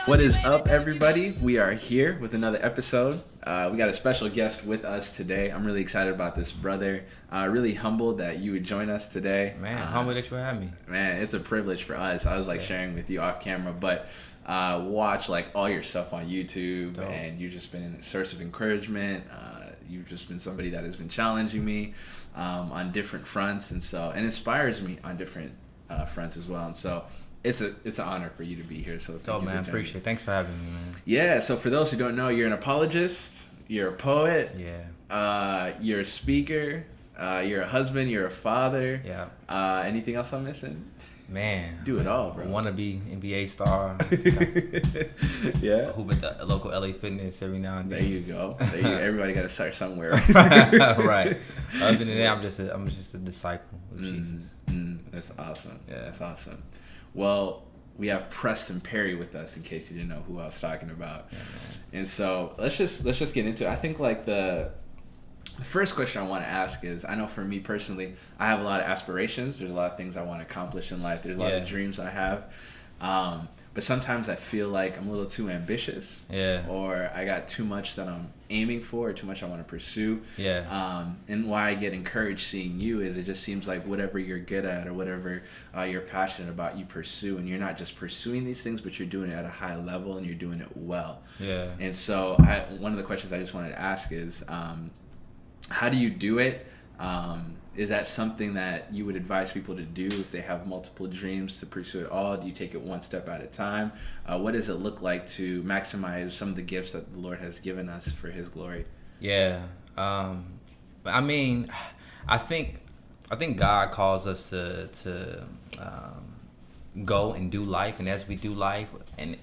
What is up, everybody? We are here with another episode. We got a special guest with us today. I'm really excited about this, brother. Really humbled that you would join us today. Man, humbled that you have me. Man, it's a privilege for us. I was sharing with you off camera, but watch all your stuff on YouTube. Dope. And you've just been a source of encouragement. You've just been somebody that has been challenging me on different fronts, and inspires me on different fronts as well. And so it's an honor for you to be here. So thank you, man. Appreciate it. Thanks for having me, man. Yeah. So for those who don't know, you're an apologist. You're a poet. Yeah. You're a speaker. You're a husband. You're a father. Yeah. Anything else I'm missing? Man, do it all, bro. Wannabe NBA star. Yeah. Hoop at the local LA Fitness every now and then. There you go. Everybody got to start somewhere. Right. Other than that, I'm just a disciple of Jesus. That's awesome. Yeah, that's awesome. Well, we have Preston Perry with us, in case you didn't know who I was talking about. Yeah, and so let's just get into it. I think the first question I want to ask is, I know for me personally, I have a lot of aspirations. There's a lot of things I want to accomplish in life. There's a lot of dreams I have. But sometimes I feel like I'm a little too ambitious. Yeah. Or I got too much that I'm aiming for, or too much I want to pursue. Yeah. And why I get encouraged seeing you is it just seems like whatever you're good at or whatever you're passionate about, you pursue. And you're not just pursuing these things, but you're doing it at a high level and you're doing it well. Yeah. And so one of the questions I just wanted to ask is, how do you do it? Is that something that you would advise people to do if they have multiple dreams, to pursue it all? Do you take it one step at a time? What does it look like to maximize some of the gifts that the Lord has given us for His glory? Yeah. I mean, I think God calls us to go and do life, and as we do life, and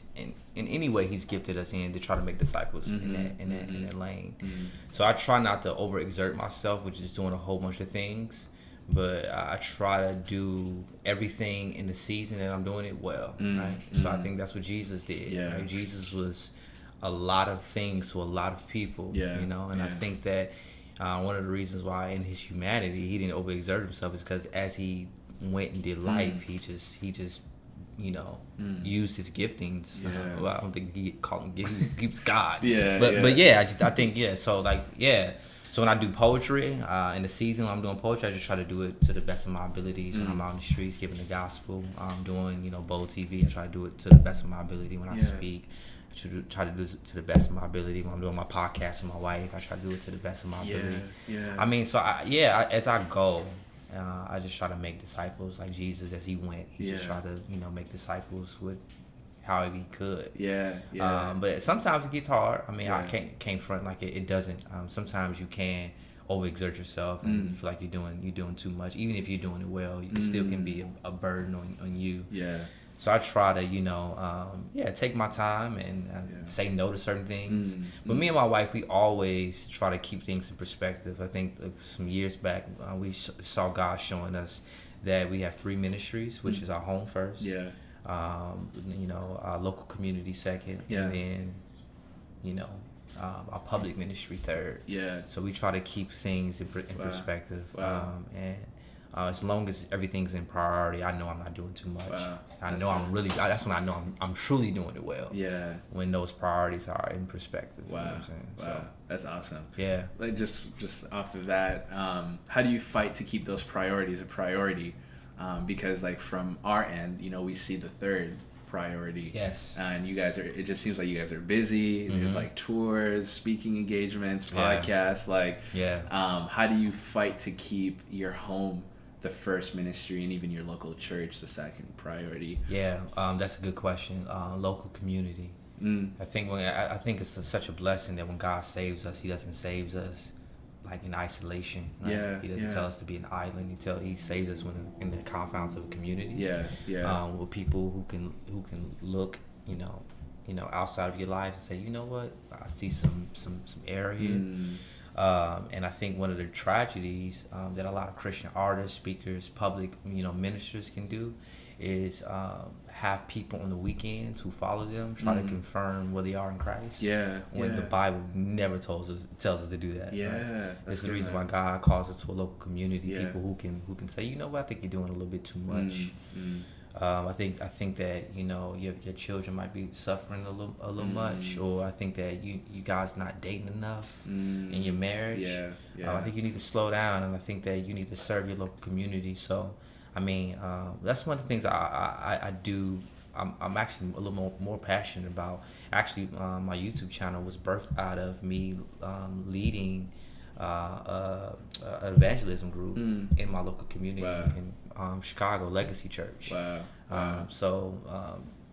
in any way He's gifted us in, to try to make disciples in that lane. Mm-hmm. So I try not to overexert myself, which is doing a whole bunch of things, but I try to do everything in the season that I'm doing it well, right? So I think that's what Jesus did. Yeah. Right? Jesus was a lot of things to a lot of people, and I think that one of the reasons why in His humanity He didn't overexert Himself is because as He went and did life, He just used His giftings. Well, I don't think He called him, He was God. I think so so when I do poetry in the season when I'm doing poetry, I just try to do it to the best of my abilities. When I'm out in the streets giving the gospel, doing Bold TV, I try to do it to the best of my ability. When I speak, I try to do it to the best of my ability. When I'm doing my podcast with my wife, I try to do it to the best of my ability. I mean, so as I go, I just try to make disciples like Jesus. As He went, He just tried to make disciples with however He could. But sometimes it gets hard. I mean, I can't front like it doesn't. Sometimes you can overexert yourself and you feel like you're doing too much. Even if you're doing it well, it still can be a burden on you. So I try to, take my time and say no to certain things. But me and my wife, we always try to keep things in perspective. I think some years back, we saw God showing us that we have 3 ministries, which is our home first, our local community second, and then, our public ministry third. So we try to keep things in perspective. And as long as everything's in priority, I know I'm not doing too much. That's when I know I'm truly doing it well. When those priorities are in perspective. Wow. You know what I'm saying? So, that's awesome. Yeah. Like just off of that, how do you fight to keep those priorities a priority? Because from our end, we see the third priority. Yes. And you guys it just seems like you guys are busy. There's tours, speaking engagements, podcasts. How do you fight to keep your home the first ministry and even your local church the second priority? That's a good question. Local community. I think it's such a blessing that when God saves us, He doesn't save us in isolation. Right? He doesn't tell us to be an island. He saves us when in the confines of a community. With people who can look outside of your life and say, you know what, I see some error here. And I think one of the tragedies that a lot of Christian artists, speakers, public ministers can do is have people on the weekends who follow them try to confirm where they are in Christ. When the Bible never tells us to do that. Right? It's the reason why God calls us to a local community. People who can say, you know what, I think you're doing a little bit too much. I think that your children might be suffering a little much, or I think that you guys not dating enough in your marriage. I think you need to slow down, and I think that you need to serve your local community. So, I mean, that's one of the things I do. I'm actually a little more passionate about. Actually, my YouTube channel was birthed out of me leading an evangelism group in my local community in Chicago, Legacy Church. So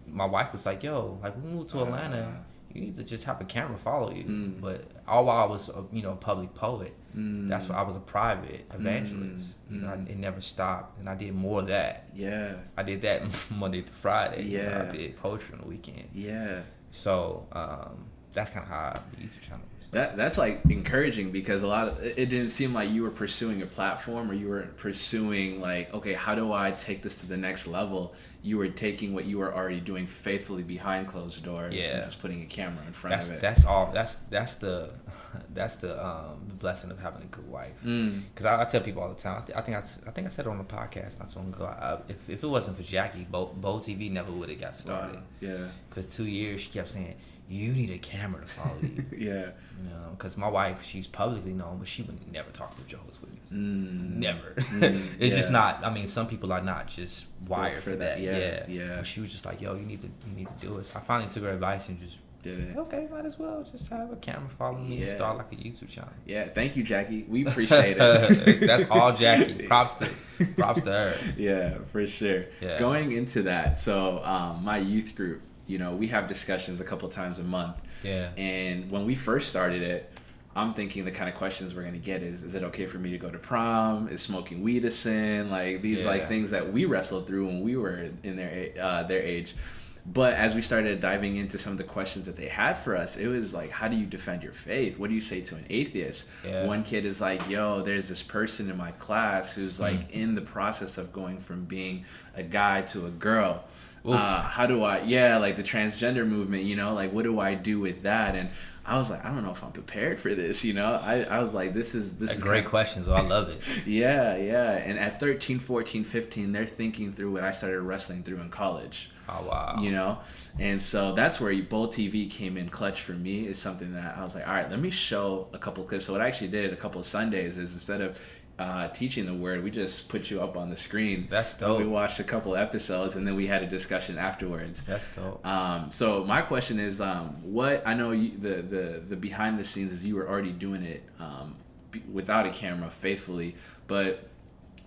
my wife was like, "Yo, like we moved to Atlanta, you need to just have a camera follow you." But all while I was a public poet, that's why I was a private evangelist. It never stopped, and I did more of that. I did that Monday through Friday. I did poetry on the weekends. So that's kind of how the YouTube channel was. That's like encouraging, because it didn't seem like you were pursuing a platform, or you were pursuing like, okay, how do I take this to the next level? You were taking what you were already doing faithfully behind closed doors and just putting a camera in front of it. That's all. That's the blessing of having a good wife. Because I tell people all the time. I think I said it on the podcast not so long ago. If it wasn't for Jackie, Bold TV never would have got started. Because 2 years she kept saying, "You need a camera to follow you." Because my wife, she's publicly known, but she would never talk to Jehovah's Witness. Never. It's just not. I mean, some people are not just wired for that. But she was just like, "Yo, you need to do it." So I finally took her advice and just did it. Okay, might as well just have a camera follow me and start like a YouTube channel. Thank you, Jackie. We appreciate it. That's all Jackie. Props to her. Yeah, for sure. Going into that, so my youth group, we have discussions a couple times a month. And when we first started it, I'm thinking the kind of questions we're going to get is it okay for me to go to prom? Is smoking weed a sin? Like these like things that we wrestled through when we were in their age. But as we started diving into some of the questions that they had for us, it was like, how do you defend your faith? What do you say to an atheist? One kid is like, "Yo, there's this person in my class who's like in the process of going from being a guy to a girl. How do I, like the transgender movement, like what do I do with that?" And I was like, I don't know if I'm prepared for this, I was like, this is a great question, so I love it. And at 13, 14, 15, they're thinking through what I started wrestling through in college. Oh, wow. And so that's where Bold TV came in clutch for me. Is something that I was like, all right, let me show a couple clips. So what I actually did a couple of Sundays is, instead of teaching the word, we just put you up on the screen. That's dope. We watched a couple episodes, and then we had a discussion afterwards. That's dope. So my question is, what I know the behind the scenes is you were already doing it without a camera faithfully, but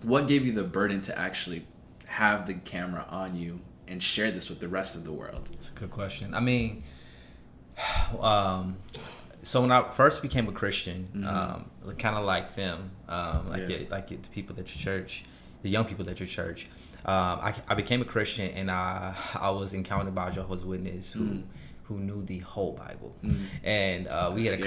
what gave you the burden to actually have the camera on you and share this with the rest of the world? That's a good question. I mean, so when I first became a Christian, kind of like them, the people at your church, the young people at your church, I became a Christian, and I was encountered by a Jehovah's Witness who knew the whole Bible, and we had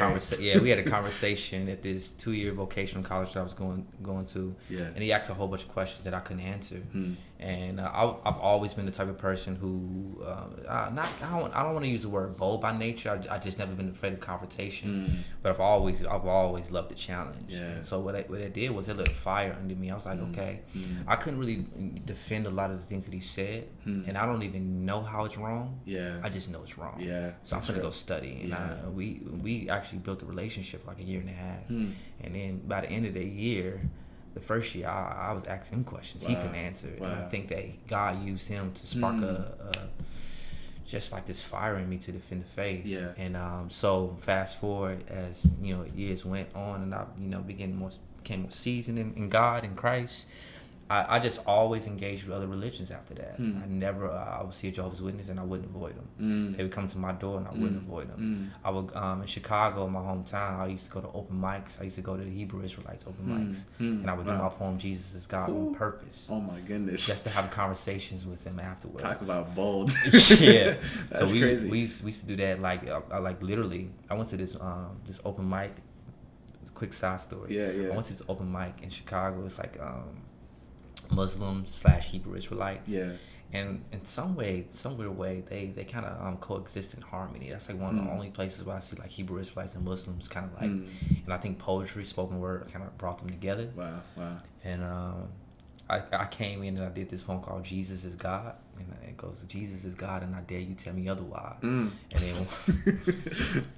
a conversation at this 2-year vocational college that I was going to, and he asked a whole bunch of questions that I couldn't answer, and I've always been the type of person who I don't want to use the word bold by nature. I just never been afraid of confrontation, but I've always loved the challenge. And so what I did was it lit a fire under me. I was like, okay, I couldn't really defend a lot of the things that he said, and I don't even know how it's wrong. I just know it's wrong. So I'm gonna go study, and we actually built a relationship like a year and a half, and then by the end of the year, the first year, I was asking him questions he couldn't answer, and I think that God used him to spark just like this fire in me to defend the faith. And so fast forward as years went on, and I became more seasoned in God and Christ. I just always engaged with other religions after that. I would see a Jehovah's Witness and I wouldn't avoid them. They would come to my door and I wouldn't avoid them. I would, in Chicago, my hometown, I used to go to open mics. I used to go to the Hebrew Israelites open mics. And I would do my poem, Jesus is God, on purpose. Oh my goodness. Just to have conversations with them afterwards. Talk about bold. That's so crazy. We used to do that like literally. I went to this open mic, quick side story. I went to this open mic in Chicago. It's like Muslims / Hebrew Israelites. And in some weird way, they kind of coexist in harmony. That's like one of the only places where I see like Hebrew Israelites and Muslims kind of like, and I think poetry, spoken word, kind of brought them together. Wow. And I came in and I did this poem called Jesus is God, and it goes, Jesus is God, and I dare you tell me otherwise. And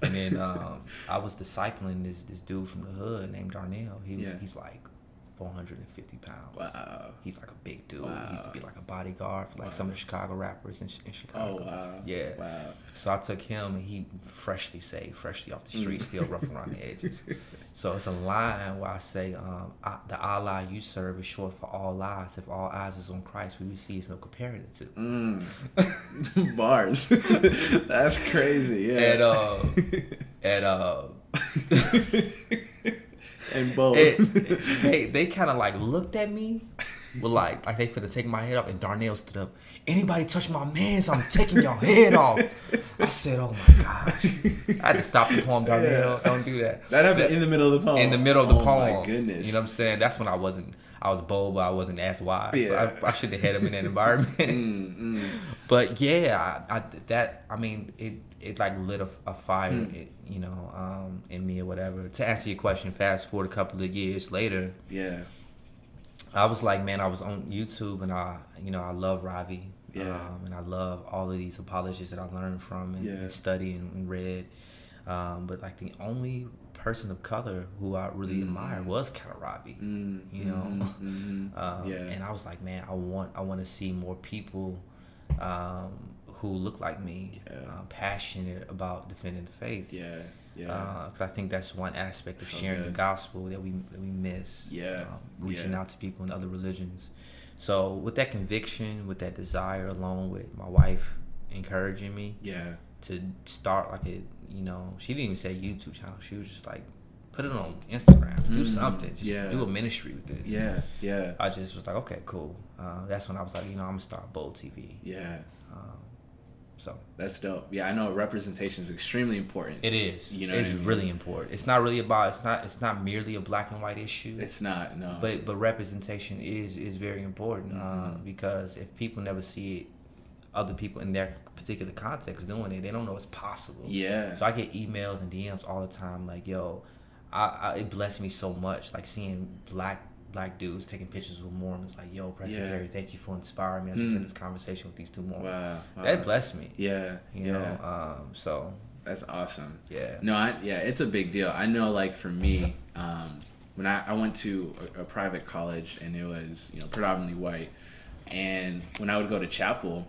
then I was discipling this dude from the hood named Darnell. He's like 450 pounds. Wow. He's like a big dude. Wow. He used to be like a bodyguard for like some of the Chicago rappers in Chicago. Oh, wow. Yeah. Wow. So I took him, and he freshly saved, freshly off the street, still rough around the edges. So it's a line where I say, the Allah you serve is short for all eyes. If all eyes is on Christ, we see is no comparing it to. Bars. That's crazy. Yeah. And both. They kind of like looked at me with like they finna take my head off, and Darnell stood up. Anybody touch my mans, I'm taking your head off. I said, oh my gosh. I had to stop the poem, Darnell. Don't do that. That happened in the middle of the poem. In the middle of the poem. Oh my goodness. You know what I'm saying? That's when I was bold, but I wasn't as wise. Yeah. So I should have had him in that environment. But yeah, it like lit a fire, in me or whatever. To answer your question, fast forward a couple of years later. Yeah. I was like, man, I was on YouTube, and I love Ravi. Yeah. And I love all of these apologists that I learned from and studied and read. But like the only person of color who I really admired was kind of Ravi. And I was like, man, I want to see more people who look like me, passionate about defending the faith. Yeah. Because I think that's one aspect of sharing the gospel that we miss. Reaching out to people in other religions. So with that conviction, with that desire, along with my wife encouraging me, to start like she didn't even say YouTube channel. She was just like, put it on Instagram, do something, just do a ministry with this. Yeah. I just was like, okay, cool. That's when I was like, I'm gonna start Bold TV. Yeah. So that's dope. Yeah, I know representation is extremely important. It is. It's really important. It's not really about. It's not merely a black and white issue. It's not. No. But representation is very important because if people never see it, other people in their particular context doing it, they don't know it's possible. Yeah. So I get emails and DMs all the time like, yo, it blessed me so much, like seeing black dudes taking pictures with Mormons, like, yo, Preston Perry, thank you for inspiring me. I just had this conversation with these two Mormons. Wow. That blessed me. Yeah. You know, so. That's awesome. Yeah. No, it's a big deal. I know, like, for me, when I went to a private college, and it was, predominantly white, and when I would go to chapel,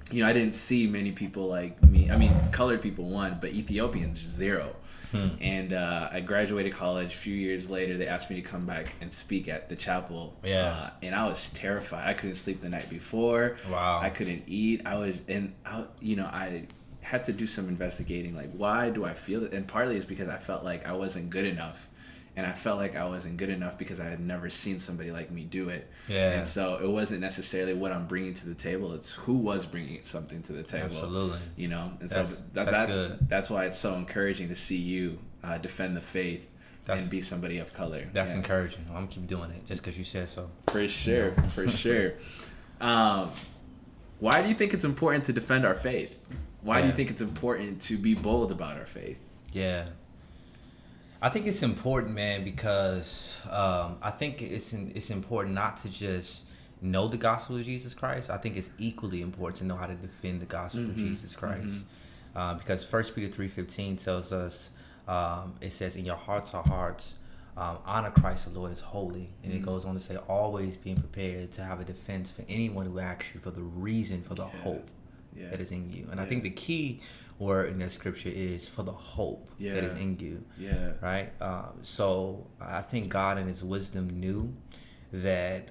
I didn't see many people like me. I mean, colored people, one, but Ethiopians, zero. And I graduated college. A few years later, they asked me to come back and speak at the chapel. Yeah. And I was terrified. I couldn't sleep the night before. Wow. I couldn't eat. I had to do some investigating. Like, why do I feel it? And partly it's because I felt like I wasn't good enough. And I felt like I wasn't good enough because I had never seen somebody like me do it. Yeah. And so it wasn't necessarily what I'm bringing to the table. It's who was bringing something to the table. Absolutely. And that's good. That's why it's so encouraging to see you defend the faith and be somebody of color. That's encouraging. I'm going to keep doing it just because you said so. For sure. For sure. Why do you think it's important to defend our faith? Why do you think it's important to be bold about our faith? Yeah. I think it's important, man, because I think it's important not to just know the gospel of Jesus Christ. I think it's equally important to know how to defend the gospel of Jesus Christ. Because 1 Peter 3:15 tells us, it says, in your hearts are hearts, honor Christ the Lord is holy. And it goes on to say, always being prepared to have a defense for anyone who asks you for the reason for the hope that is in you. And I think the key word in that scripture is for the hope that is in you. Yeah. Right? So I think God in his wisdom knew that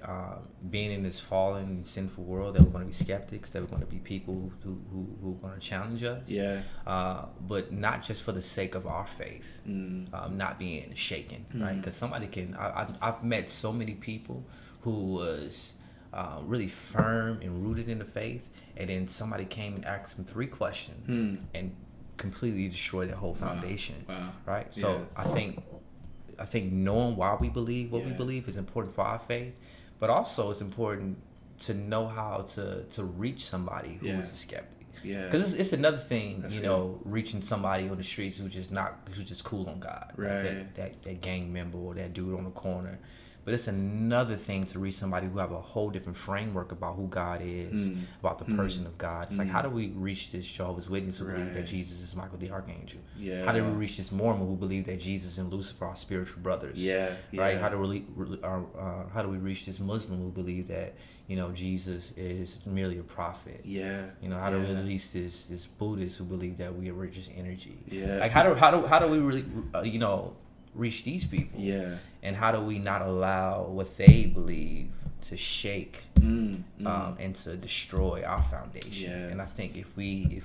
being in this fallen and sinful world, that we're going to be skeptics, that we're going to be people who are going to challenge us. Yeah. But not just for the sake of our faith, not being shaken, right? Because somebody can. I've met so many people who was really firm and rooted in the faith, and then somebody came and asked them 3 questions and completely destroyed their whole foundation. Wow. Right? So I think knowing why we believe what we believe is important for our faith, but also it's important to know how to reach somebody who is a skeptic. Yeah. Because it's another thing, reaching somebody on the streets who's just cool on God. Right. Like that gang member or that dude on the corner. But it's another thing to reach somebody who have a whole different framework about who God is, about the person of God. It's like, how do we reach this Jehovah's Witness who believe that Jesus is Michael the Archangel? Yeah. How do we reach this Mormon who believe that Jesus and Lucifer are spiritual brothers? Yeah. Right? How do we reach this Muslim who believe that, you know, Jesus is merely a prophet? Yeah. You know, how do we reach this Buddhist who believe that we are just energy? Yeah. Like, how do we really, you know, reach these people? Yeah. And how do we not allow what they believe to shake and to destroy our foundation? Yeah. And I think if we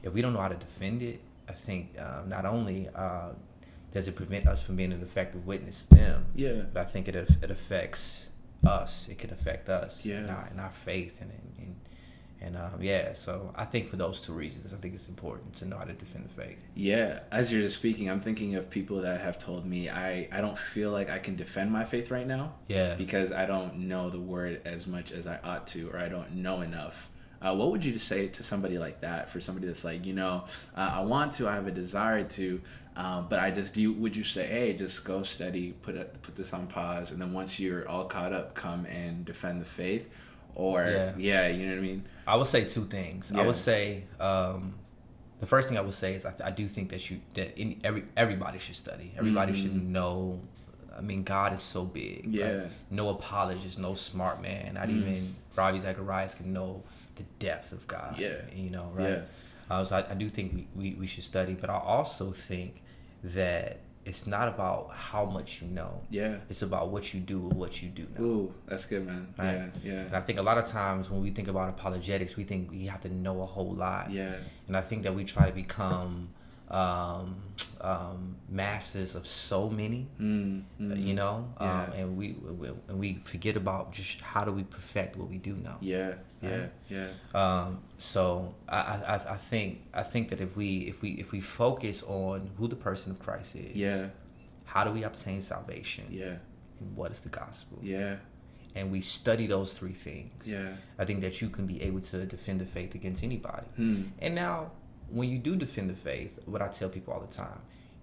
don't know how to defend it, I think not only does it prevent us from being an effective witness to them, but I think it affects us. It could affect us in our faith and so I think for those two reasons, I think it's important to know how to defend the faith. Yeah, as you're just speaking, I'm thinking of people that have told me I don't feel like I can defend my faith right now. Yeah. Because I don't know the word as much as I ought to, or I don't know enough. What would you say to somebody like that? For somebody that's like, you know, I want to, I have a desire to, but I just would you say, hey, just go study, put this on pause, and then once you're all caught up, come and defend the faith? Or you know what I mean? I would say two things. I would say the first thing I would say is I do think that everybody should study. Everybody should know. I mean, God is so big. Yeah. Right? No apologist, no smart man. Not even Ravi Zacharias can know the depth of God. Yeah. You know, right? Yeah. So I do think we should study, but I also think that it's not about how much you know. Yeah. It's about what you do with what you do know. Ooh, that's good, man. Right? Yeah. And I think a lot of times when we think about apologetics, we think we have to know a whole lot. Yeah. And I think that we try to become masters of so many, you know, and we forget about just how do we perfect what we do know. Yeah. Right? Yeah. So I think that if we focus on who the person of Christ is, how do we obtain salvation? And what is the gospel? And we study those three things. I think that you can be able to defend the faith against anybody. And now, when you do defend the faith, what I tell people all the time,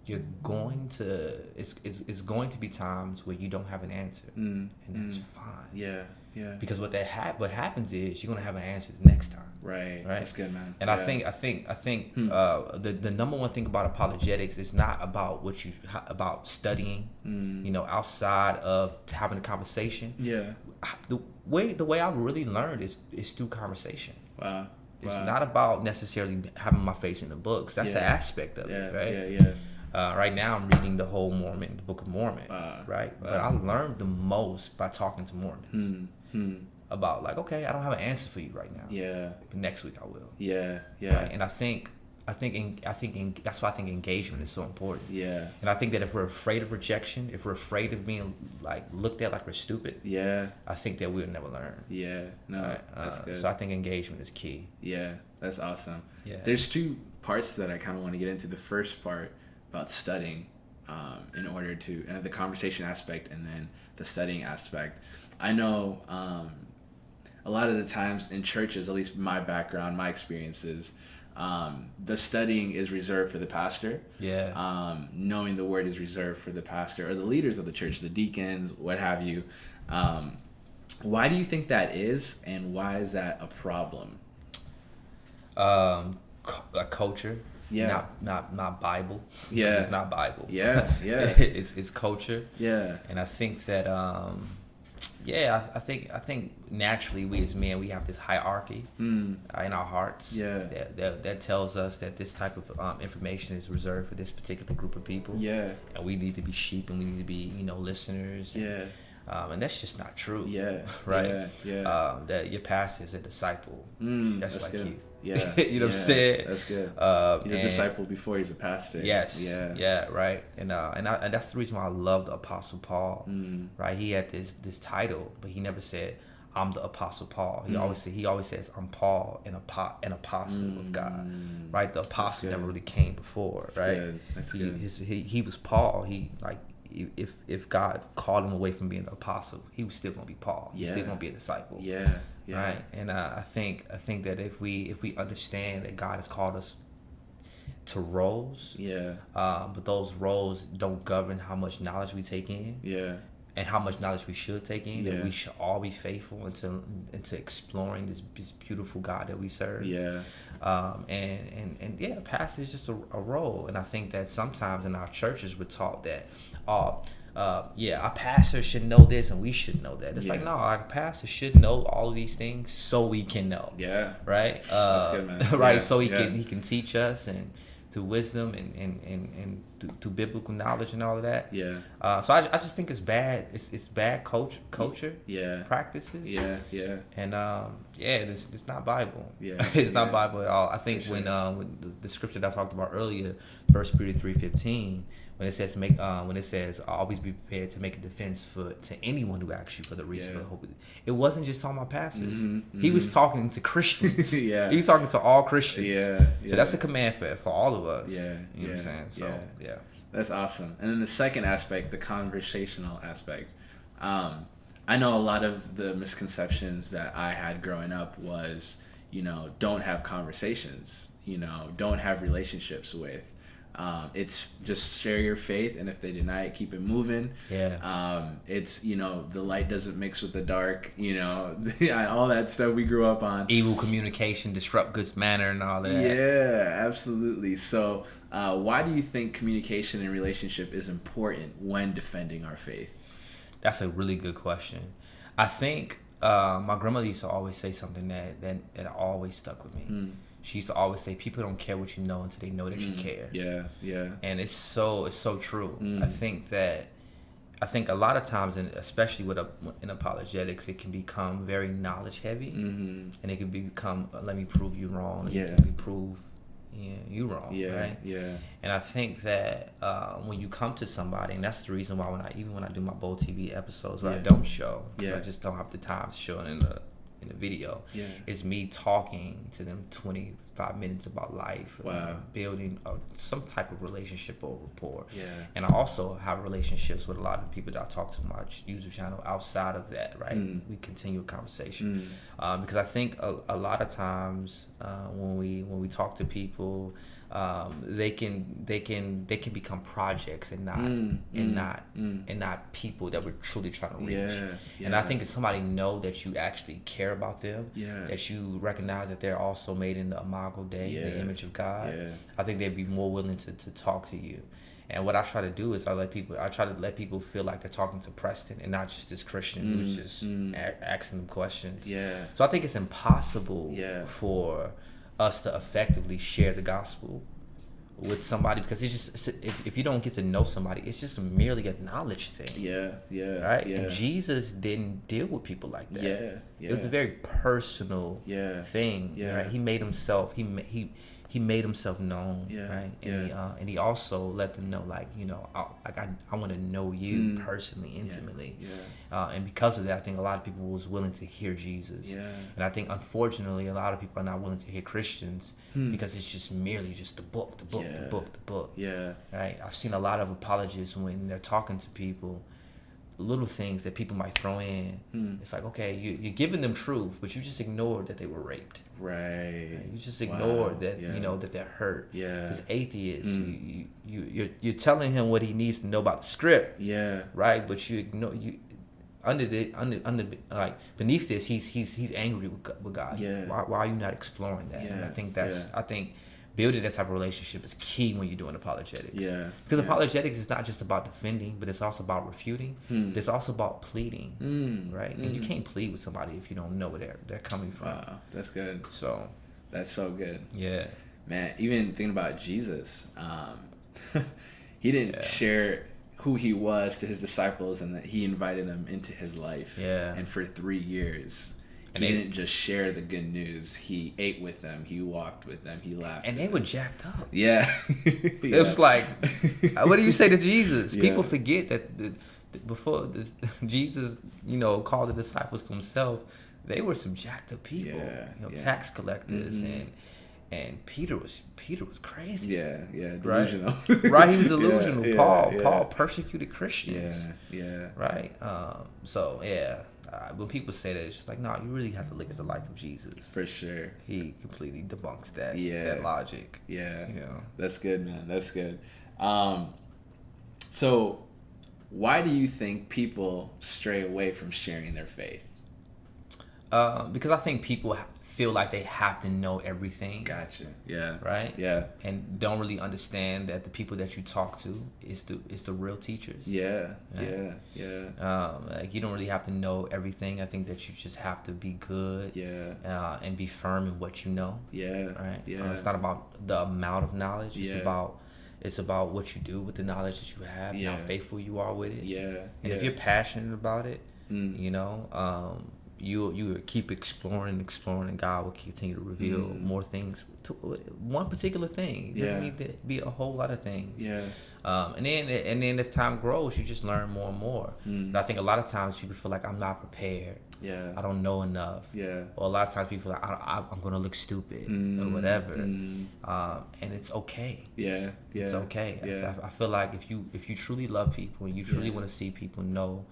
you're going to it's going to be times where you don't have an answer, and that's fine. Because what happens is you're gonna have an answer the next time. Right. That's good, man. And I think the number one thing about apologetics is not about about studying, you know, outside of having a conversation. The way I've really learned is through conversation. Wow. It's not about necessarily having my face in the books. That's an aspect of it, right? Right now, I'm reading the Book of Mormon, right? But I learned the most by talking to Mormons about, like, okay, I don't have an answer for you right now. But next week I will. Right? And I think that's why I think engagement is so important. And I think that if we're afraid of rejection, if we're afraid of being like looked at like we're stupid, I think that we'll never learn. Right? That's good. So I think engagement is key. That's awesome. There's two parts that I kind of want to get into. The first part about studying, in order to, and the conversation aspect, and then the studying aspect. I know a lot of the times in churches, at least my background, my experiences, the studying is reserved for the pastor. Knowing the word is reserved for the pastor or the leaders of the church, the deacons, what have you. Why do you think that is, and why is that a problem? A culture. Not Bible. It's not Bible. It's culture. And I think that I think naturally we as men, we have this hierarchy in our hearts that tells us that this type of information is reserved for this particular group of people. And we need to be sheep, and we need to be, you know, listeners. And that's just not true. Right? That your pastor is a disciple. That's like good. You know what I'm saying? That's good. He's a disciple before he's a pastor. Right. And that's the reason why I love the Apostle Paul. Right? He had this title, but he never said, I'm the Apostle Paul. He always says, I'm Paul, an apostle of God. Right? The apostle never really came before. Right? That's good. He was Paul. He, like, if God called him away from being an apostle, he was still gonna be Paul. He's still gonna be a disciple. Right. And I think that if we understand that God has called us to roles, but those roles don't govern how much knowledge we take in. and how much knowledge we should take in, that we should all be faithful into exploring this beautiful God that we serve. Yeah. And yeah, pastor is just a role. And I think that sometimes in our churches we're taught that, our pastor should know this and we should know that. It's like, no, our pastor should know all of these things so we can know. Yeah. Right? That's good, man. Right? Yeah. So he can teach us and through wisdom and through biblical knowledge and all of that. Yeah. So I just think it's bad. It's bad culture. Yeah. Practices. Yeah. Yeah. And it's not Bible. Yeah. It's not Bible at all. I think when the scripture that I talked about earlier, 1 Peter 3:15. When it says always be prepared to make a defense to anyone who asks you for the reason for the hope. It wasn't just talking about pastors. Mm-hmm. He was talking to Christians. Yeah. He was talking to all Christians. Yeah. So that's a command for all of us. Yeah. You know what I'm saying? So yeah. That's awesome. And then the second aspect, the conversational aspect. I know a lot of the misconceptions that I had growing up was, don't have conversations, don't have relationships with. It's just share your faith, and if they deny it, keep it moving. Yeah. It's the light doesn't mix with the dark. All that stuff we grew up on. Evil communication, disrupt good manner, and all that. Yeah, absolutely. So, why do you think communication and relationship is important when defending our faith? That's a really good question. I think my grandmother used to always say something that always stuck with me. She used to always say, people don't care what you know until they know that you care. Yeah, yeah. And it's so true. I think a lot of times, and especially in apologetics, it can become very knowledge heavy, and it can become let me prove you wrong. Yeah. Let me prove you wrong. Yeah, right. Yeah. And I think that when you come to somebody, and that's the reason why when I do my Bold TV episodes, where I don't show, because I just don't have the time to show it in the video, is me talking to them 25 minutes about life. Wow. Building some type of relationship or rapport. Yeah. And I also have relationships with a lot of people that I talk to on my YouTube channel outside of that, right? We continue a conversation. Because I think a lot of times when we talk to people, they can become projects and not people that we're truly trying to reach. And I think if somebody know that you actually care about them, that you recognize that they're also made in the imago Dei, the image of God, I think they'd be more willing to talk to you. And what I try to do is I try to let people feel like they're talking to Preston and not just this Christian who's just asking them questions. Yeah. So I think it's impossible for us to effectively share the gospel with somebody, because it's just, if you don't get to know somebody, it's just merely a knowledge thing. Right. And Jesus didn't deal with people like that. It was a very personal thing. Right. He made himself he made himself known, right? And he also let them know, like, I want to know you personally, intimately. And because of that, I think a lot of people was willing to hear Jesus. And I think, unfortunately, a lot of people are not willing to hear Christians because it's just merely just the book. Right? I've seen a lot of apologists when they're talking to people, little things that people might throw in. It's like, okay, you're giving them truth, but you just ignored that they were raped. Right. You just ignored that, that they're hurt. Yeah. This atheist, you're telling him what he needs to know about the script. Yeah. Right. But you ignore beneath this, he's angry with God. Yeah. Why are you not exploring that? Yeah. And I think building that type of relationship is key when you're doing apologetics. Yeah. Because apologetics is not just about defending, but it's also about refuting. But it's also about pleading. Right? And you can't plead with somebody if you don't know where they're coming from. Wow, that's good. So that's so good. Yeah. Man, even thinking about Jesus, he didn't share who he was to his disciples, and that he invited them into his life. Yeah. And for 3 years. And he didn't just share the good news. He ate with them. He walked with them. He laughed. And they were jacked up. Yeah. It was like, what do you say to Jesus? People forget that before Jesus, called the disciples to himself, they were some jacked up people. Tax collectors and Peter was crazy. Yeah, delusional. Right, he was delusional. Paul persecuted Christians. Yeah. Right. So yeah. When people say that, it's just like, no, you really have to look at the life of Jesus. For sure. He completely debunks that logic. Yeah. That's good, man. That's good. So why do you think people stray away from sharing their faith? Because I think people feel like they have to know everything. Gotcha. Yeah. Right? Yeah. And don't really understand that the people that you talk to is the real teachers. Yeah. Right? Yeah. Like you don't really have to know everything. I think that you just have to be good. Yeah. And be firm in what you know. Yeah. Right? Yeah. It's not about the amount of knowledge. Yeah. It's about what you do with the knowledge that you have and how faithful you are with it. Yeah. And if you're passionate about it, you know, you keep exploring, and God will continue to reveal more things to one particular thing. It doesn't need to be a whole lot of things. Yeah. And then as time grows, you just learn more and more. But I think a lot of times people feel like I'm not prepared. Yeah. I don't know enough. Yeah. Or a lot of times people feel like I'm gonna look stupid or whatever. And it's okay. Yeah. Yeah. It's okay. Yeah. I feel like if you truly love people and you truly want to see people know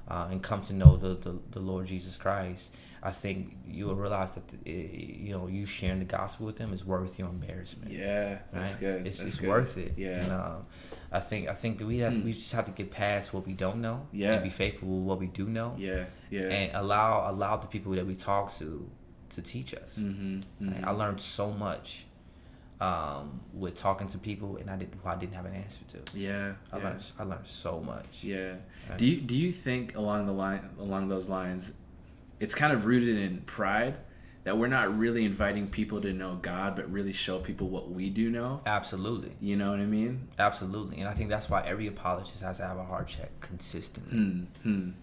and come to know the Lord Jesus Christ, I think you will realize that you sharing the gospel with them is worth your embarrassment. Yeah, that's right? good. It's good. Worth it. Yeah. And I think that we just have to get past what we don't know. Yeah. And be faithful with what we do know. Yeah. Yeah. And allow the people that we talk to teach us. Right? I learned so much with talking to people, and I didn't have an answer to. Yeah. I learned so much. Yeah. Right? Do you think along those lines, it's kind of rooted in pride that we're not really inviting people to know God, but really show people what we do know? Absolutely. You know what I mean? Absolutely. And I think that's why every apologist has to have a heart check consistently.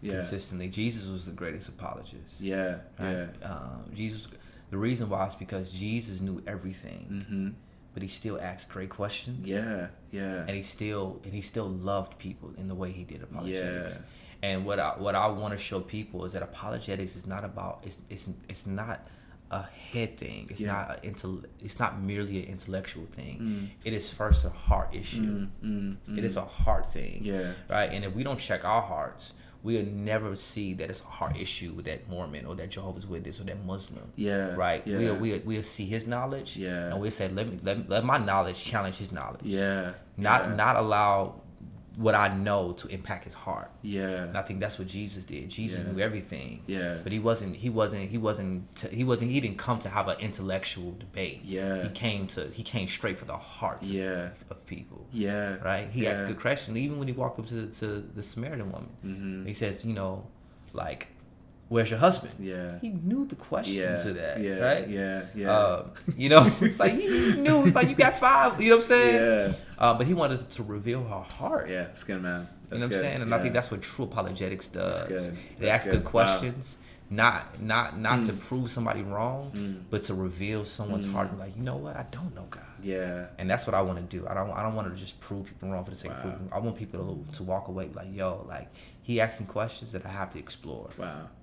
Yeah. Consistently. Jesus was the greatest apologist. Yeah. Right? Yeah. Jesus. The reason why is because Jesus knew everything. But he still asked great questions. Yeah, yeah. And he still loved people in the way he did apologetics. Yeah. And what I want to show people is that apologetics is not about it's not a head thing. It's not merely an intellectual thing. It is first a heart issue. It is a heart thing. Yeah. Right? And if we don't check our hearts, we'll never see that it's a heart issue with that Mormon or that Jehovah's Witness or that Muslim. Yeah. Right? Yeah. We'll see his knowledge. Yeah. And we'll say, let my knowledge challenge his knowledge. Yeah. Not allow what I know to impact his heart. Yeah. And I think that's what Jesus did. Jesus knew everything. Yeah. But he didn't come to have an intellectual debate. Yeah. He came straight for the hearts of people. Yeah. Right? He asked a good question. Even when he walked up to the Samaritan woman, he says, like, where's your husband? Yeah. He knew the question to that. Yeah. Right? Yeah. It's like he knew. It's like you got 5. You know what I'm saying? Yeah. But he wanted to reveal her heart. Yeah. It's good, man. You know what I'm saying? And I think that's what true apologetics does. That's good. They ask good questions, not to prove somebody wrong, but to reveal someone's heart. And like, you know what? I don't know God. Yeah. And that's what I want to do. I don't want to just prove people wrong for the sake of proving. I want people to walk away like, yo, like he asking questions that I have to explore.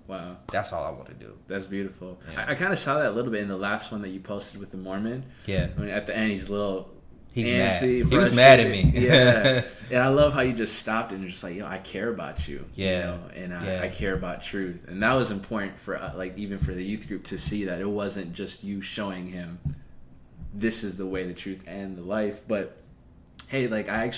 Wow. That's all I want to do. That's beautiful. Yeah. I kind of saw that a little bit in the last one that you posted with the Mormon. Yeah. I mean, at the end, he's a little He's antsy. mad. He was mad at me. Yeah. And I love how you just stopped and you're just like, yo, I care about you. Yeah. You know? And I care about truth. And that was important for, like, even for the youth group to see that it wasn't just you showing him this is the way, the truth, and the life. But, hey, like, I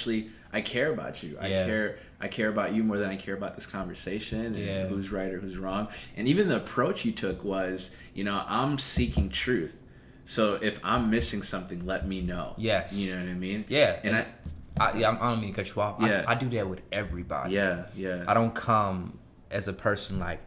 care about you. I care about you more than I care about this conversation and who's right or who's wrong. And even the approach you took was, I'm seeking truth. So if I'm missing something, let me know. Yes. You know what I mean? Yeah. And I don't mean to cut you off. Yeah. I do that with everybody. Yeah. I don't come as a person like,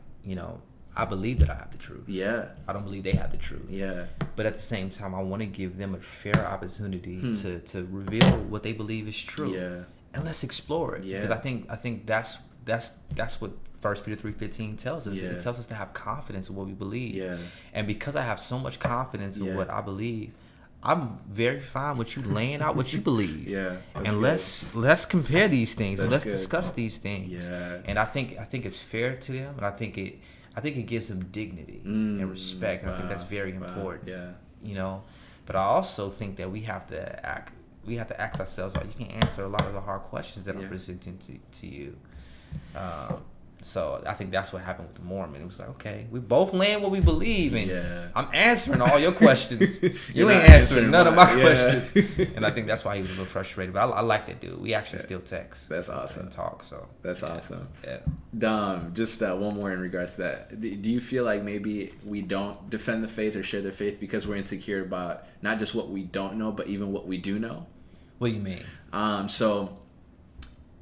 I believe that I have the truth. Yeah. I don't believe they have the truth. Yeah. But at the same time, I want to give them a fair opportunity to reveal what they believe is true. Yeah. And let's explore it. Yeah. Because I think that's what 1 Peter 3:15 tells us. Yeah. It tells us to have confidence in what we believe. Yeah. And because I have so much confidence in what I believe, I'm very fine with you laying out what you believe. Yeah. And let's compare these things and let's discuss these things. Yeah. And I think it's fair to them, and I think it gives them dignity and respect. And I think that's very important. Yeah. But I also think that we have to ask ourselves, like, you can answer a lot of the hard questions that I'm presenting to you. So I think that's what happened with the Mormon. It was like, okay, we both land what we believe in. Yeah. I'm answering all your questions. You ain't answering none of my questions. And I think that's why he was a little frustrated. But I like that dude. We actually still text. That's awesome. And talk. So that's awesome. Yeah. Just one more in regards to that. Do you feel like maybe we don't defend the faith or share the faith because we're insecure about not just what we don't know, but even what we do know? What do you mean? So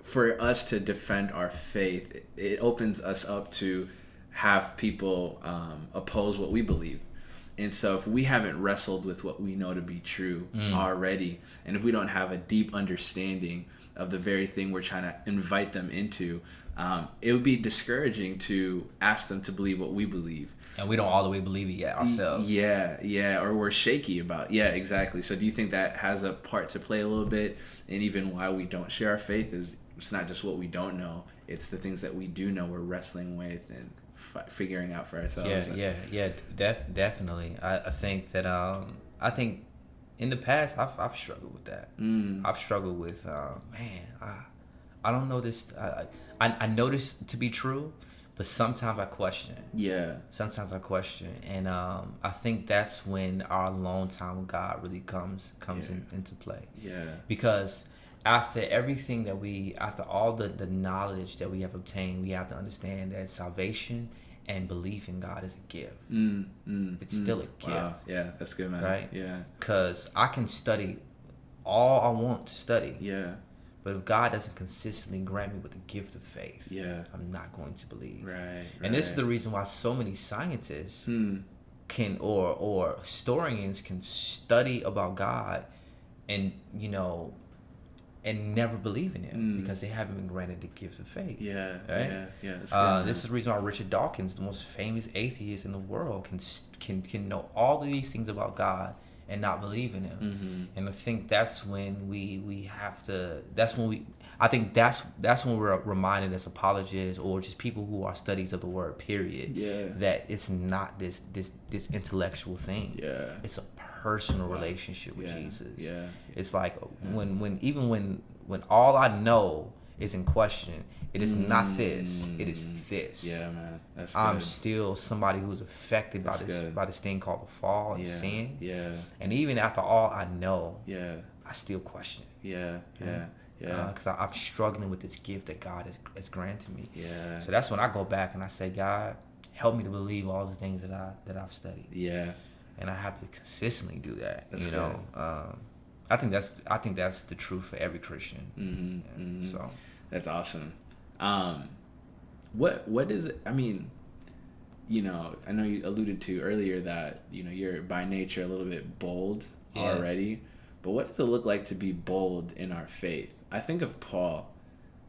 for us to defend our faith, it opens us up to have people oppose what we believe. And so if we haven't wrestled with what we know to be true already, and if we don't have a deep understanding of the very thing we're trying to invite them into, it would be discouraging to ask them to believe what we believe. And we don't all the way believe it yet ourselves. Yeah, or we're shaky about. Yeah, exactly. So do you think that has a part to play a little bit, and even why we don't share our faith is it's not just what we don't know; it's the things that we do know we're wrestling with and figuring out for ourselves. Definitely. I think that I think in the past I've struggled with that. I've struggled with I don't know this. I know this to be true. But sometimes I question. Yeah. Sometimes I question, and I think that's when our alone time with God really comes into play. Yeah. Because after everything after all the knowledge that we have obtained, we have to understand that salvation and belief in God is a gift. It's still a gift. Wow. Yeah, that's good, man. Right? Yeah. Because I can study all I want to study. Yeah. But if God doesn't consistently grant me with the gift of faith, I'm not going to believe. Right. And this is the reason why so many scientists can or historians can study about God and and never believe in him because they haven't been granted the gift of faith. Yeah. Right? Yeah. This is the reason why Richard Dawkins, the most famous atheist in the world, can know all of these things about God and not believe in him. And I think that's when we have to. I think that's when we're reminded as apologists or just people who are studies of the word. Period. Yeah. That it's not this intellectual thing. Yeah. It's a personal relationship with Jesus. Yeah. It's like when all I know is in question. It is not this. It is this. Yeah, man. That's good. I'm still somebody who's affected by this thing called the fall and sin. Yeah. And even after all I know, I still question. Yeah. Because I'm struggling with this gift that God has granted me. Yeah. So that's when I go back and I say, God, help me to believe all the things that I've studied. Yeah. And I have to consistently do that. That's good. I think that's the truth for every Christian. So that's awesome. What is it? I mean, I know you alluded to earlier that you're by nature a little bit bold already, but what does it look like to be bold in our faith? I think of Paul,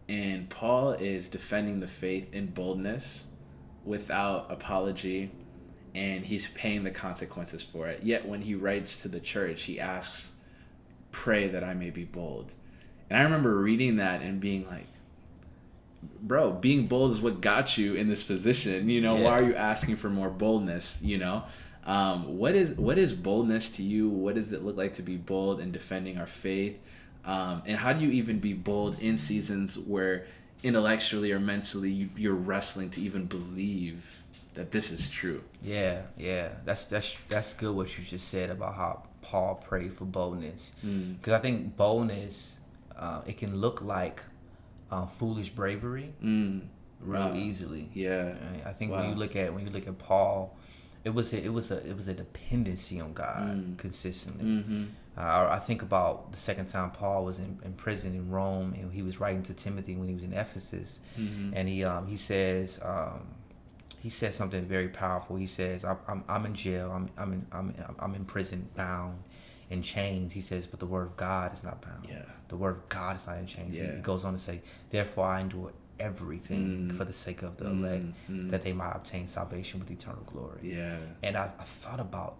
and Paul is defending the faith in boldness without apology, and he's paying the consequences for it. Yet when he writes to the church, he asks, "Pray that I may be bold." And I remember reading that and being like, bro, being bold is what got you in this position. Why are you asking for more boldness? What is boldness to you? What does it look like to be bold in defending our faith? And how do you even be bold in seasons where intellectually or mentally you're wrestling to even believe that this is true? Yeah. That's good what you just said about how Paul prayed for boldness. Because I think boldness, it can look like foolish bravery real easily. Yeah. I think when you look at Paul, it was a dependency on God consistently. I think about the second time Paul was in prison in Rome, and he was writing to Timothy when he was in Ephesus, and he says something very powerful. He says, "I'm in jail. I'm in prison, bound in chains." He says, "But the word of God is not bound. Yeah. The word of God is not in chains." Yeah. He goes on to say, "Therefore I endure everything for the sake of the elect, that they might obtain salvation with eternal glory." Yeah. And I thought about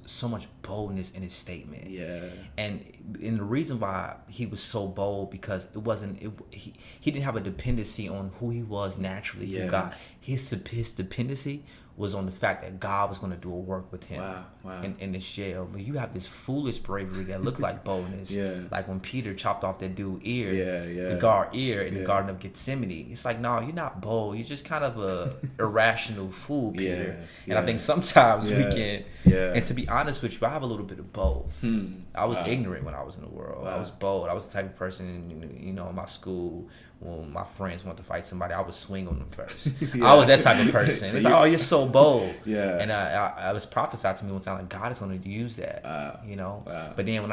so much boldness in his statement. Yeah. And the reason why he was so bold, because he didn't have a dependency on who he was naturally, who his dependency was on the fact that God was going to do a work with him in this jail. But you have this foolish bravery that looked like boldness. Like when Peter chopped off that dude's ear, the guard ear in the Garden of Gethsemane. It's like, no, you're not bold. You're just kind of a irrational fool, Peter. And I think sometimes we can, and to be honest with you, I have a little bit of both. I was ignorant when I was in the world. I was bold. I was the type of person, you know, in my school, when my friends wanted to fight somebody, I would swing on them first. I was that type of person. It's like, oh, you're so bold. And I was prophesied to me one time, like, God is going to use that. You know. But then when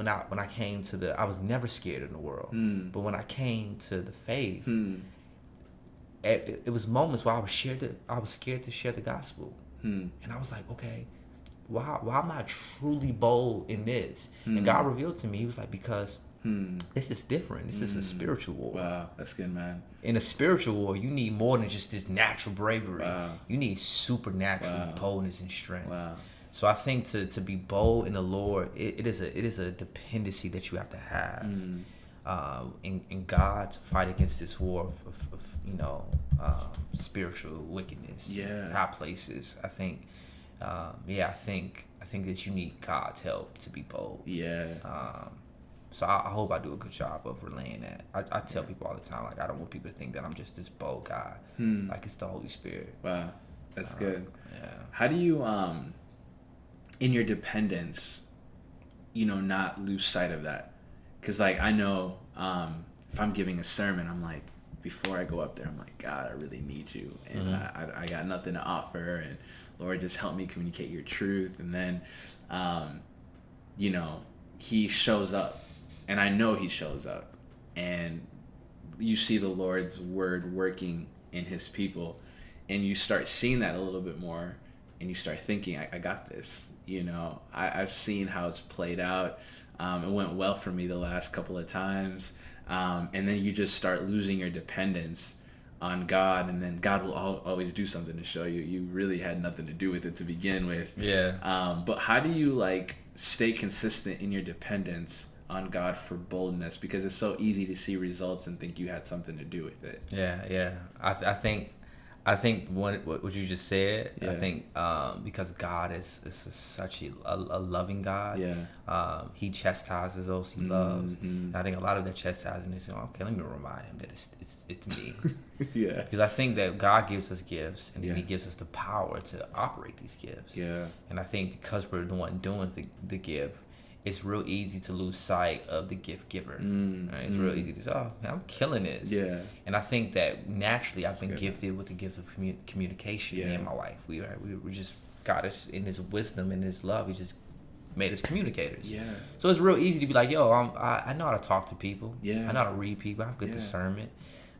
I came to I was never scared in the world. But when I came to the faith, it was moments where I was scared to share the gospel. And I was like, okay, why am I truly bold in this? And God revealed to me, he was like, because this is different. This is a spiritual war. Wow, that's good, man. In a spiritual war, you need more than just this natural bravery. You need supernatural boldness and strength. So I think to be bold in the Lord, it is a dependency that you have to have in God to fight against this war of spiritual wickedness, high places. I think that you need God's help to be bold. So I hope I do a good job of relaying that. I tell people all the time, like, I don't want people to think that I'm just this bold guy. Like, it's the Holy Spirit. Wow, that's good. How do you, in your dependence, not lose sight of that? Because, like, I know if I'm giving a sermon, I'm like, before I go up there, I'm like, God, I really need you. And I got nothing to offer. And, Lord, just help me communicate your truth. And then, he shows up. And I know he shows up, and you see the Lord's word working in his people, and you start seeing that a little bit more, and you start thinking, I got this. I've seen how it's played out. It went well for me the last couple of times, and then you just start losing your dependence on God, and then God will always do something to show you really had nothing to do with it to begin with. But how do you, like, stay consistent in your dependence on God for boldness, because it's so easy to see results and think you had something to do with it? I think what you just said. I think because God is such a loving God. He chastises those he loves. And I think a lot of that chastising is, okay, let me remind him that it's me. Because I think that God gives us gifts, and then he gives us the power to operate these gifts. And I think because we're the one doing the gift, it's real easy to lose sight of the gift giver. Right? It's real easy to say, oh, man, I'm killing this. And I think that naturally I've been gifted with the gift of communication. Me and my wife. We just, God is in his wisdom and his love, he just made us communicators. So it's real easy to be like, yo, I know how to talk to people. I know how to read people. I have good discernment.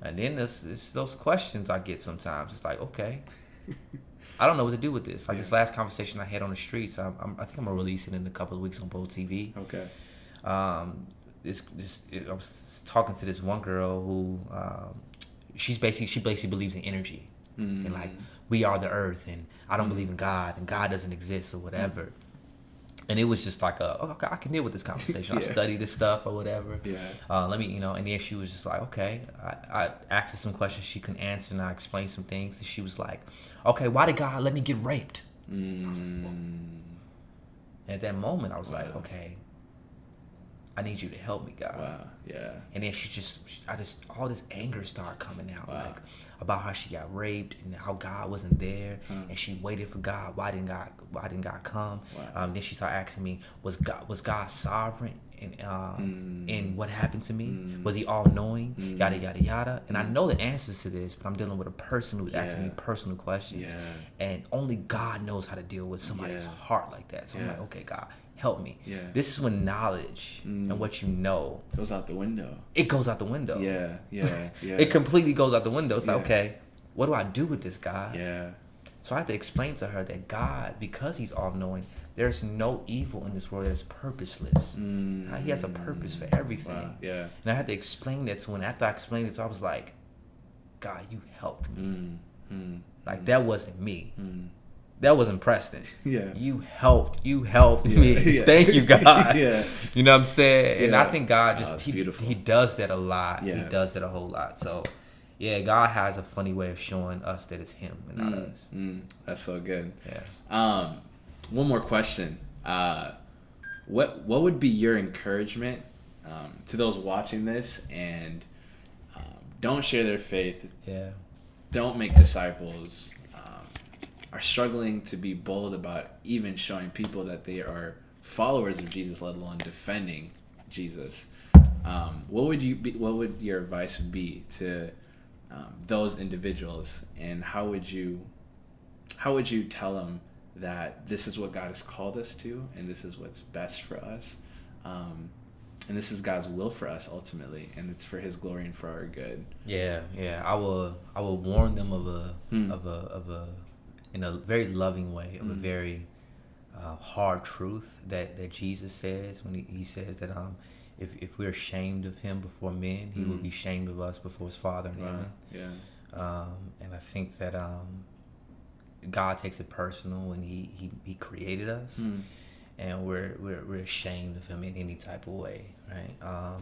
And then there's those questions I get sometimes. It's like, okay, I don't know what to do with this. Like this last conversation I had on the streets, I think I'm gonna release it in a couple of weeks on Bold TV. I was talking to this one girl who she basically believes in energy and like we are the earth, and I don't believe in God, and God doesn't exist or whatever. And it was just like, okay, I can deal with this conversation. I've studied this stuff or whatever. Let me, and then she was just like, okay. I asked her some questions she couldn't answer, and I explained some things. And she was like, okay, why did God let me get raped? I was like, whoa. And at that moment, I was like, okay, I need you to help me, God. And then all this anger started coming out, like about how she got raped and how God wasn't there, and she waited for God. Why didn't God come? Then she started asking me, was God sovereign in what happened to me? Was he all knowing? Yada yada yada. And I know the answers to this, but I'm dealing with a person who's asking me personal questions, and only God knows how to deal with somebody's heart like that. So I'm like, okay, God, help me. This is when knowledge and what you know goes out the window. It goes out the window. It completely goes out the window. It's like, okay, what do I do with this, God? So I have to explain to her that God, because he's all-knowing, there's no evil in this world that is purposeless. He has a purpose for everything. And I had to explain that to her. And after I explained it to her, I was like, God, you helped me. Like, that wasn't me. That wasn't Preston. You helped me. Thank you, God. You know what I'm saying? And I think God just he does that a lot. He does that a whole lot. So yeah, God has a funny way of showing us that it's Him and not us. That's so good. Yeah. One more question. What would be your encouragement to those watching this and don't share their faith? Yeah. Don't make disciples. Are struggling to be bold about even showing people that they are followers of Jesus, let alone defending Jesus. What would your advice be to those individuals, and how would you tell them that this is what God has called us to, and this is what's best for us, and this is God's will for us ultimately, and it's for His glory and for our good? Yeah. I will warn them of a in a very loving way of a very hard truth that Jesus says when he says that if we're ashamed of Him before men, He will be ashamed of us before His Father in heaven. Yeah. And I think that God takes it personal when He created us, and we're ashamed of Him in any type of way, right?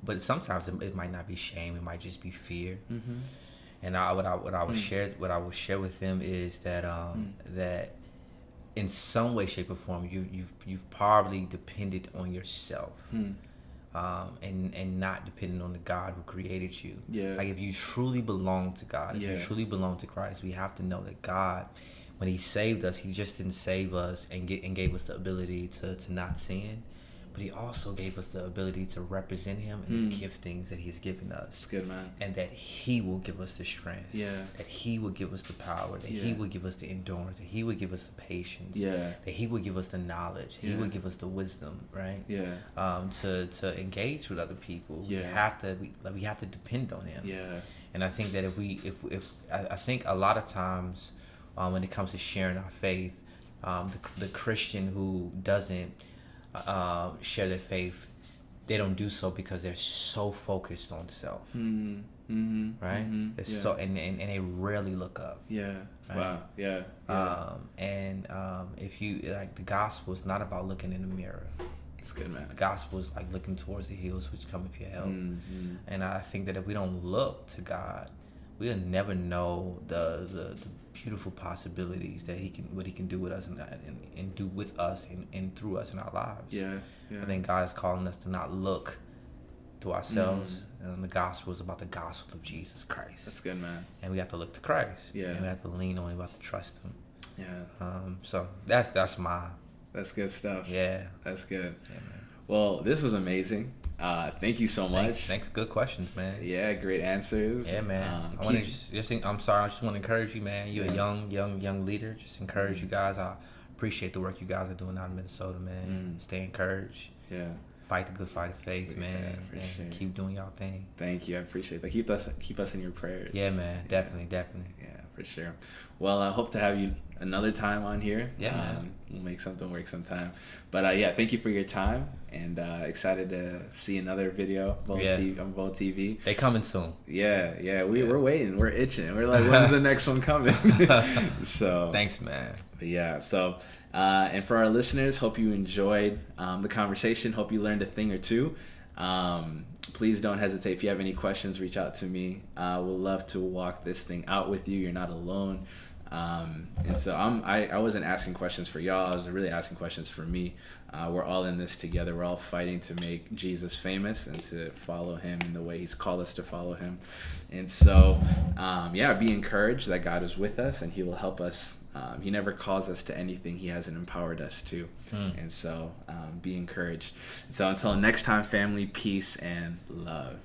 But sometimes it might not be shame; it might just be fear. And what I would share with them is that that in some way, shape, or form, you've probably depended on yourself, and not dependent on the God who created you. Yeah. Like if you truly belong to God, if you truly belong to Christ, we have to know that God, when He saved us, He just didn't save us and gave us the ability to not sin, but He also gave us the ability to represent Him and the giftings that He has given us. That's good, man. And that He will give us the strength. Yeah. That He will give us the power. That He will give us the endurance. That He will give us the patience. Yeah. That He will give us the knowledge. He will give us the wisdom, right? Yeah. To engage with other people. Yeah. We have to depend on Him. Yeah. And I think that I think a lot of times when it comes to sharing our faith, the Christian who doesn't share their faith, they don't do so because they're so focused on self, right? It's so and they rarely look up. Yeah. Right? Wow. Yeah. If you like, the gospel is not about looking in the mirror. It's good, man. The gospel is like looking towards the hills which come with your help. And I think that if we don't look to God, we'll never know the beautiful possibilities that what He can do with us and do with us and through us in our lives. Yeah. I think God is calling us to not look to ourselves, and the gospel is about the gospel of Jesus Christ. That's good, man. And we have to look to Christ. Yeah. And we have to lean on Him. We have to trust Him. Yeah. So that's good stuff. Yeah. That's good. Yeah, man. Well, this was amazing. Thank you so much. Thanks. Good questions, man. Yeah, great answers. Yeah, man. I'm sorry. I just want to encourage you, man. You're a young leader. Just encourage you guys. I appreciate the work you guys are doing out in Minnesota, man. Stay encouraged. Yeah. Fight the good fight of faith, man. And keep doing y'all thing. Thank you. I appreciate that. Keep us in your prayers. Yeah, man. Definitely. Yeah, for sure. Well, I hope to have you another time on here. Yeah, man. We'll make something work sometime. But thank you for your time, and excited to see another video on Bold TV. They coming soon. Yeah. We're waiting. We're itching. We're like, when's the next one coming? So thanks, man. But yeah, so and for our listeners, hope you enjoyed the conversation. Hope you learned a thing or two. Please don't hesitate. If you have any questions, reach out to me. We'll love to walk this thing out with you. You're not alone. And so I wasn't asking questions for y'all. I was really asking questions for me. We're all in this together. We're all fighting to make Jesus famous and to follow Him in the way He's called us to follow Him. And so, be encouraged that God is with us and He will help us. He never calls us to anything He hasn't empowered us to. And so be encouraged. So until next time, family, peace and love.